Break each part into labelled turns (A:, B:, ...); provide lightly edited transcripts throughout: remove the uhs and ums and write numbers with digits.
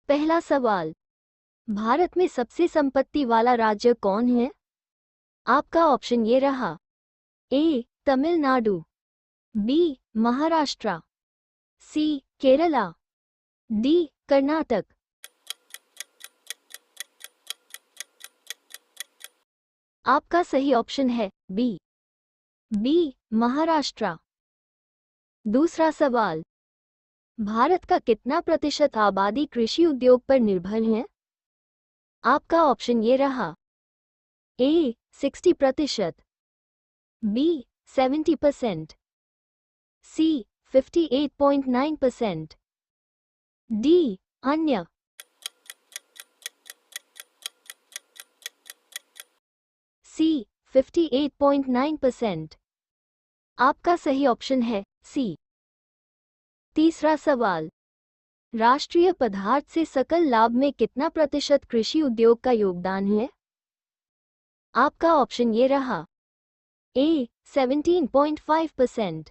A: पहला सवाल, भारत में सबसे संपत्ति वाला राज्य कौन है? आपका ऑप्शन ये रहा। ए तमिलनाडु, बी महाराष्ट्र, सी केरला, डी कर्नाटक। आपका सही ऑप्शन है बी महाराष्ट्र। दूसरा सवाल, भारत का कितना प्रतिशत आबादी कृषि उद्योग पर निर्भर है? आपका ऑप्शन ये रहा। ए 60%, बी 70%, सी 58.9%, डी अन्य। सी 58.9%। आपका सही ऑप्शन है सी। तीसरा सवाल, राष्ट्रीय पदार्थ से सकल लाभ में कितना प्रतिशत कृषि उद्योग का योगदान है? आपका ऑप्शन ये रहा। ए 17.5%,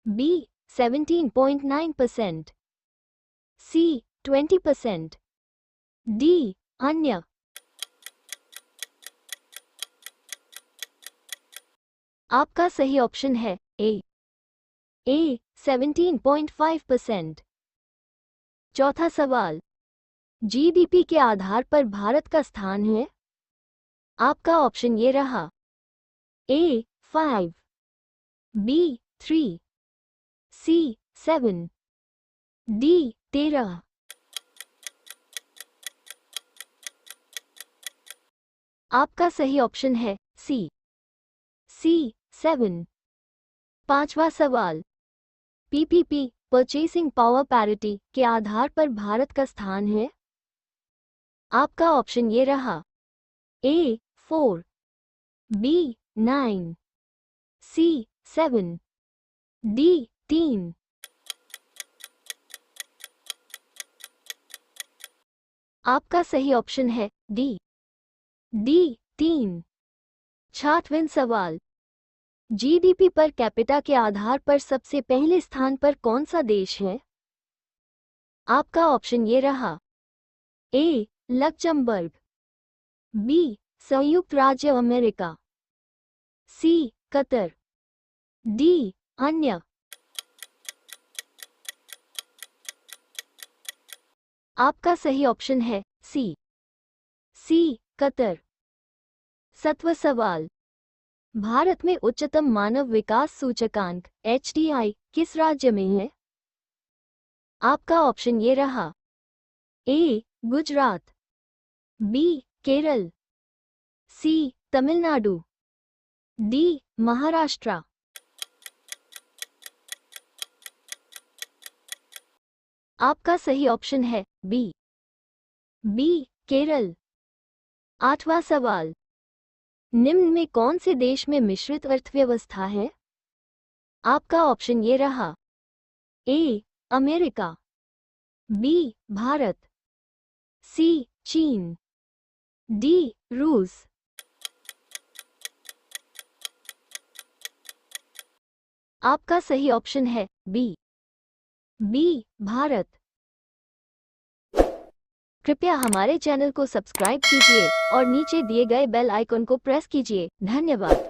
A: बी 17.9%, सी 20%, डी अन्य। आपका सही ऑप्शन है ए 17.5%। चौथा सवाल, जीडीपी के आधार पर भारत का स्थान है? आपका ऑप्शन ये रहा। ए 5, बी 3, सी 7, डी 13। आपका सही ऑप्शन है सी 7। पांचवा सवाल, पीपीपी परचेसिंग पावर पैरिटी के आधार पर भारत का स्थान है? आपका ऑप्शन ये रहा। ए 4, बी 9, सी 7, डी 3। आपका सही ऑप्शन है डी 3। छठवां सवाल, जीडीपी पर कैपिटा के आधार पर सबसे पहले स्थान पर कौन सा देश है? आपका ऑप्शन ये रहा। ए लक्जमबर्ग, बी संयुक्त राज्य अमेरिका, सी कतर, डी अन्य। आपका सही ऑप्शन है सी कतर। सातवां सवाल, भारत में उच्चतम मानव विकास सूचकांक HDI किस राज्य में है? आपका ऑप्शन ये रहा। ए गुजरात, बी केरल, सी तमिलनाडु, डी महाराष्ट्र। आपका सही ऑप्शन है बी केरल। आठवां सवाल, निम्न में कौन से देश में मिश्रित अर्थव्यवस्था है? आपका ऑप्शन ये रहा। ए अमेरिका, बी भारत, सी चीन, डी रूस। आपका सही ऑप्शन है बी भारत। कृपया हमारे चैनल को सब्सक्राइब कीजिए और नीचे दिए गए बेल आइकन को प्रेस कीजिए। धन्यवाद।